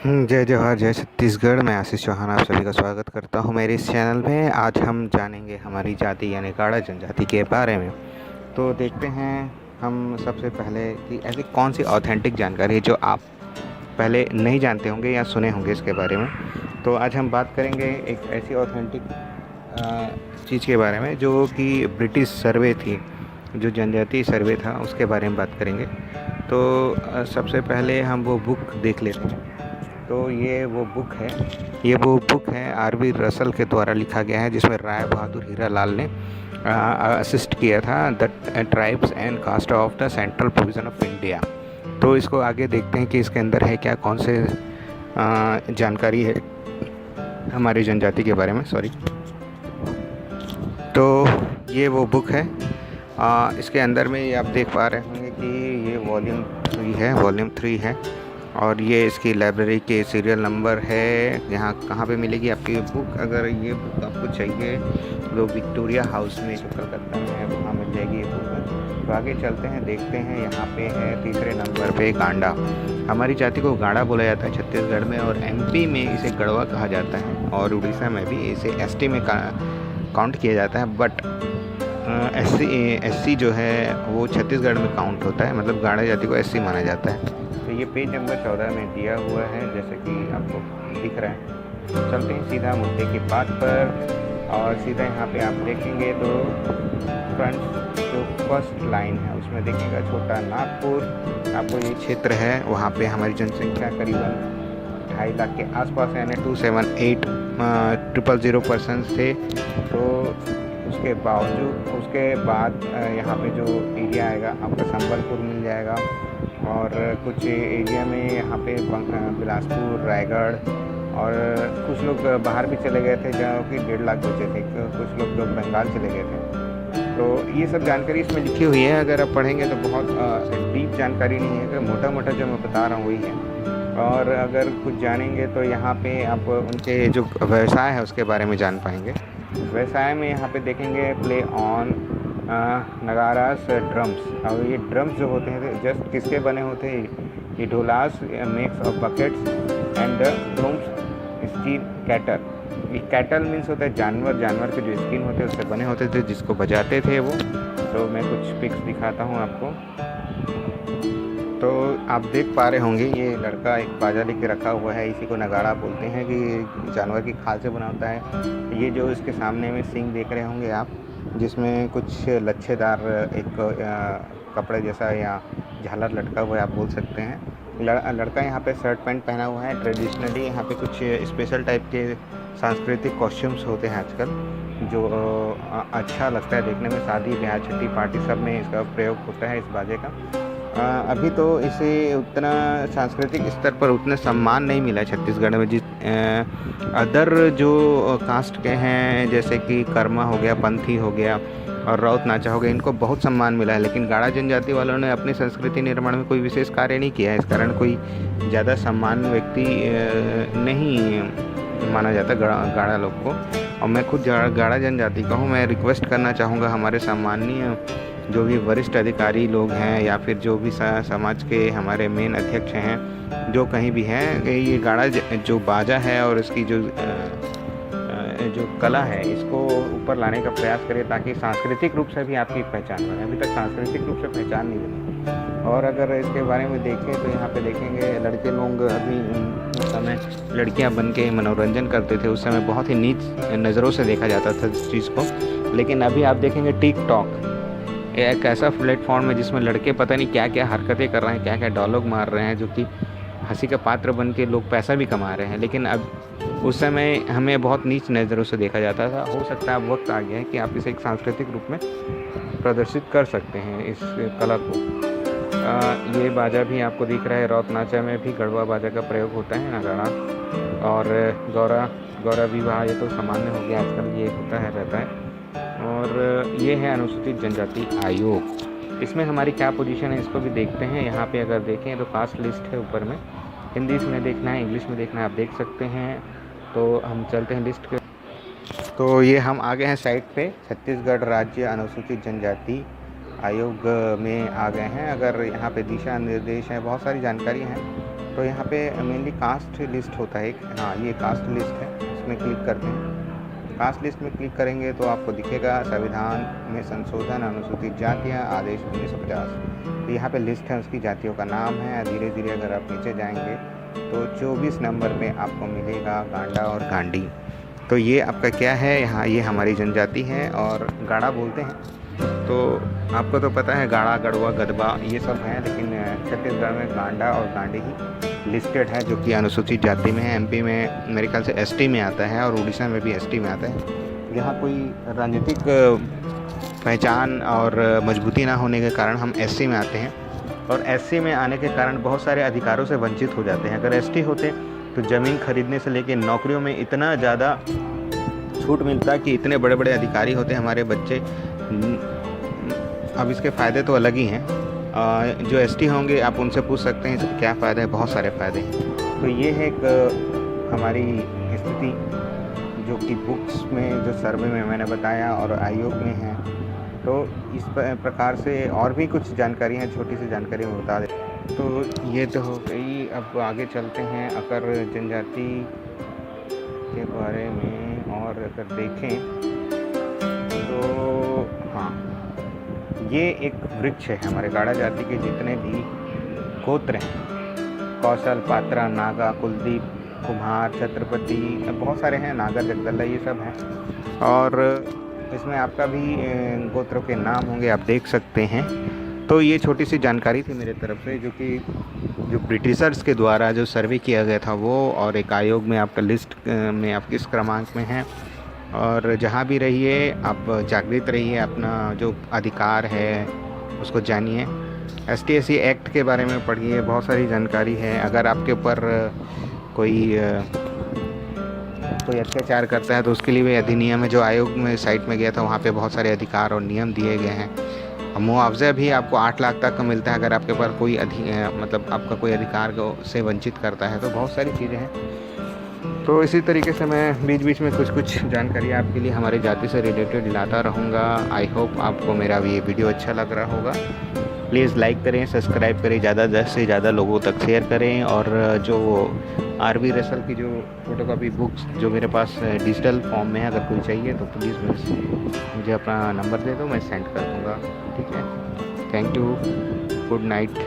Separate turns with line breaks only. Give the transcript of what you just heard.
जय जवाहर जय छत्तीसगढ़। मैं आशीष चौहान आप सभी का स्वागत करता हूं मेरे इस चैनल में। आज हम जानेंगे हमारी जाति यानी गाड़ा जनजाति के बारे में। तो देखते हैं हम सबसे पहले कि ऐसी कौन सी ऑथेंटिक जानकारी है जो आप पहले नहीं जानते होंगे या सुने होंगे इसके बारे में। तो आज हम बात करेंगे एक ऐसी ऑथेंटिक चीज़ के बारे में जो कि ब्रिटिश सर्वे थी, जो जनजातीय सर्वे था उसके बारे में बात करेंगे। तो सबसे पहले हम वो बुक देख लेते हैं। तो ये वो बुक है आर.वी. रसल के द्वारा लिखा गया है, जिसमें राय बहादुर हीरालाल ने असिस्ट किया था, the tribes and caste of the central provision of India. तो इसको आगे देखते हैं कि इसके अंदर है क्या, कौन से जानकारी है हमारी जनजाति के बारे में। सॉरी। तो ये वो बुक है। इसके अंदर में ये आप देख पा रहे होंगे कि ये वॉल्यूम 3 है और ये इसकी लाइब्रेरी के सीरियल नंबर है। यहाँ कहाँ पे मिलेगी आपकी बुक? अगर ये बुक आपको चाहिए तो विक्टोरिया हाउस में जो कलकत्ता में है वहाँ मिल जाएगी ये बुक। तो आगे चलते हैं, देखते हैं। यहाँ पे है तीसरे नंबर पे गांडा। हमारी जाति को गाड़ा बोला जाता है छत्तीसगढ़ में, और एमपी में इसे गढ़वा कहा जाता है, और उड़ीसा में भी इसे एसटी में काउंट किया जाता है। बट एससी जो है वो छत्तीसगढ़ में काउंट होता है, मतलब गाड़ा जाति को एससी माना जाता है। तो ये पेज नंबर 14 में दिया हुआ है, जैसे कि आपको दिख रहा है। चलते हैं सीधा मुद्दे की बात पर, और सीधा यहाँ पे आप देखेंगे तो फ्रंट जो फर्स्ट लाइन है उसमें देखिएगा छोटा नागपुर। आपको ये क्षेत्र है, वहाँ पे हमारी जनसंख्या करीबन 2.5 लाख के आसपास है, यानी 278,000 थे। तो उसके बाद यहाँ पे जो एरिया आएगा आपका संबलपुर मिल जाएगा, और कुछ एरिया में यहाँ पे बिलासपुर, रायगढ़, और कुछ लोग बाहर भी चले गए थे जहाँ कि 1.5 लाख बचे थे। कुछ लोग बंगाल चले गए थे। तो ये सब जानकारी इसमें लिखी हुई है। अगर आप पढ़ेंगे तो बहुत डीप जानकारी नहीं है, अगर मोटा मोटा जो मैं बता रहा हूँ वही है। और अगर कुछ जानेंगे तो यहाँ पे आप उनके जो व्यवसाय है उसके बारे में जान पाएंगे। व्यवसाय में यहाँ पे देखेंगे प्ले ऑन नगारास, ड्रम्स। और ये ड्रम्स जो होते हैं जस्ट किसके बने होते हैं? ये ढोलास makes of buckets and drums steel cattle. ये कैटल मीन्स होता है जानवर के जो स्किन होते हैं उससे बने होते थे, जिसको बजाते थे वो। तो मैं कुछ पिक्स दिखाता हूँ आपको। तो आप देख पा रहे होंगे ये लड़का एक बाजा लेके रखा हुआ है, इसी को नगाड़ा बोलते हैं, कि जानवर की खाल से बना होता है। ये जो इसके सामने में सींग देख रहे होंगे आप, जिसमें कुछ लच्छेदार एक कपड़े जैसा या झालर लटका हुआ है, आप बोल सकते हैं। लड़का यहाँ पे शर्ट पैंट पहना हुआ है। ट्रेडिशनली यहाँ पे कुछ स्पेशल टाइप के सांस्कृतिक कॉस्ट्यूम्स होते हैं आजकल, जो अच्छा लगता है देखने में। शादी ब्याह छठी पार्टी सब में इसका प्रयोग होता है इस बाजे का। अभी तो इसे उतना सांस्कृतिक स्तर पर उतना सम्मान नहीं मिला छत्तीसगढ़ में। अदर जो कास्ट के हैं, जैसे कि कर्मा हो गया, पंथी हो गया और राउत नाचा हो गया, इनको बहुत सम्मान मिला है। लेकिन गाड़ा जनजाति वालों ने अपनी संस्कृति निर्माण में कोई विशेष कार्य नहीं किया है। इस कारण कोई ज़्यादा सम्मान व्यक्ति नहीं माना जाता गाड़ा लोग को। और मैं खुद गाड़ा जनजाति का हूँ। मैं रिक्वेस्ट करना चाहूँगा हमारे सम्माननीय जो भी वरिष्ठ अधिकारी लोग हैं, या फिर जो भी समाज के हमारे मेन अध्यक्ष हैं, जो कहीं भी हैं, ये गाड़ा जो बाजा है और इसकी जो कला है, इसको ऊपर लाने का प्रयास करें, ताकि सांस्कृतिक रूप से भी आपकी पहचान बने। अभी तक सांस्कृतिक रूप से पहचान नहीं बनी। और अगर इसके बारे में देखें तो यहाँ पे देखेंगे लड़के लोग अभी उस समय लड़कियाँ बन के मनोरंजन करते थे। उस समय बहुत ही नीच नज़रों से देखा जाता था इस चीज़ को। लेकिन अभी आप देखेंगे टिकटॉक एक ऐसा प्लेटफॉर्म है जिसमें लड़के पता नहीं क्या क्या हरकतें कर रहे हैं, क्या क्या डायलॉग मार रहे हैं, जो कि हंसी का पात्र बन के लोग पैसा भी कमा रहे हैं। लेकिन अब उस समय हमें बहुत नीच नज़रों से देखा जाता था। हो सकता है अब वक्त आ गया है कि आप इसे एक सांस्कृतिक रूप में प्रदर्शित कर सकते हैं इस कला को। ये बाजा भी आपको दिख रहा है। राउत नाचा में भी गढ़वा बाजा का प्रयोग होता है, नगाड़ा। और गौरा विवाह ये तो सामान्य हो गया आजकल, ये होता है रहता है। और ये है अनुसूचित जनजाति आयोग। इसमें हमारी क्या पोजीशन है इसको भी देखते हैं। यहाँ पे अगर देखें तो कास्ट लिस्ट है ऊपर में। हिंदी में देखना है, इंग्लिश में देखना है, आप देख सकते हैं। तो हम चलते हैं लिस्ट के। तो ये हम आ गए हैं साइट पे, छत्तीसगढ़ राज्य अनुसूचित जनजाति आयोग में आ गए हैं। अगर यहाँ पे दिशा निर्देश हैं, बहुत सारी जानकारी हैं। तो यहाँ पे मेनली कास्ट लिस्ट होता है एक, हाँ ये कास्ट लिस्ट है, इसमें क्लिक करते हैं। कास्ट लिस्ट में क्लिक करेंगे तो आपको दिखेगा संविधान में संशोधन अनुसूचित जातियाँ आदेश 1950। तो यहाँ पे लिस्ट है, उसकी जातियों का नाम है। धीरे धीरे अगर आप नीचे जाएंगे तो 24 नंबर पे आपको मिलेगा गांडा और गांडी। तो ये आपका क्या है, यहाँ ये हमारी जनजाति है और गाड़ा बोलते हैं। तो आपको तो पता है गाड़ा, गढ़वा, गदबा ये सब हैं, लेकिन छत्तीसगढ़ में गांडा और गांडी ही लिस्टेड है, जो कि अनुसूचित जाति में है। एमपी में मेरे ख्याल से एसटी में आता है और उड़ीसा में भी एसटी में आता है। यहाँ कोई राजनीतिक पहचान और मजबूती ना होने के कारण हम एससी में आते हैं, और एससी में आने के कारण बहुत सारे अधिकारों से वंचित हो जाते हैं। अगर एसटी होते तो ज़मीन खरीदने से लेकर नौकरियों में इतना ज़्यादा छूट मिलता कि इतने बड़े बड़े अधिकारी होते हमारे बच्चे। अब इसके फ़ायदे तो अलग ही हैं। जो एसटी होंगे आप उनसे पूछ सकते हैं इसके क्या फ़ायदे हैं, बहुत सारे फ़ायदे हैं। तो ये है एक हमारी स्थिति जो कि बुक्स में, जो सर्वे में मैंने बताया और आयोग में है। तो इस प्रकार से और भी कुछ जानकारी है, छोटी सी जानकारी मैं बता दें। तो ये तो हो गई। अब आगे चलते हैं अगर जनजाति के बारे में और अगर देखें तो हाँ, ये एक वृक्ष है। हमारे गाड़ा जाति के जितने भी गोत्र हैं, कौशल, पात्रा, नागा, कुलदीप, कुम्हार, छत्रपति, बहुत सारे हैं, नागर, जगदल्ला, ये सब हैं। और इसमें आपका भी गोत्रों के नाम होंगे, आप देख सकते हैं। तो ये छोटी सी जानकारी थी मेरे तरफ से, जो ब्रिटिशर्स के द्वारा जो सर्वे किया गया था वो, और एक आयोग में आपका लिस्ट में आप किस क्रमांक में हैं। और जहाँ भी रहिए आप जागृत रहिए, अपना जो अधिकार है उसको जानिए। ST/SC एक्ट के बारे में पढ़िए, बहुत सारी जानकारी है। अगर आपके ऊपर कोई अत्याचार करता है तो उसके लिए भी अधिनियम है, जो आयोग में साइट में गया था वहाँ पे बहुत सारे अधिकार और नियम दिए गए हैं। मुआवजा भी आपको 8 लाख तक का मिलता है अगर आपके ऊपर कोई मतलब आपका कोई अधिकार को से वंचित करता है। तो बहुत सारी चीज़ें हैं। तो इसी तरीके से मैं बीच बीच में कुछ जानकारी आपके लिए हमारी जाति से रिलेटेड लाता रहूँगा। आई होप आपको मेरा ये वीडियो अच्छा लग रहा होगा। प्लीज़ लाइक करें, सब्सक्राइब करें, ज़्यादा से ज़्यादा लोगों तक शेयर करें। और जो RV रसल की जो फ़ोटोकॉपी बुक्स जो मेरे पास डिजिटल फॉर्म में है, अगर कोई चाहिए तो प्लीज़ मुझे अपना नंबर दे दो, मैं सेंड कर दूँगा। ठीक है, थैंक यू, गुड नाइट।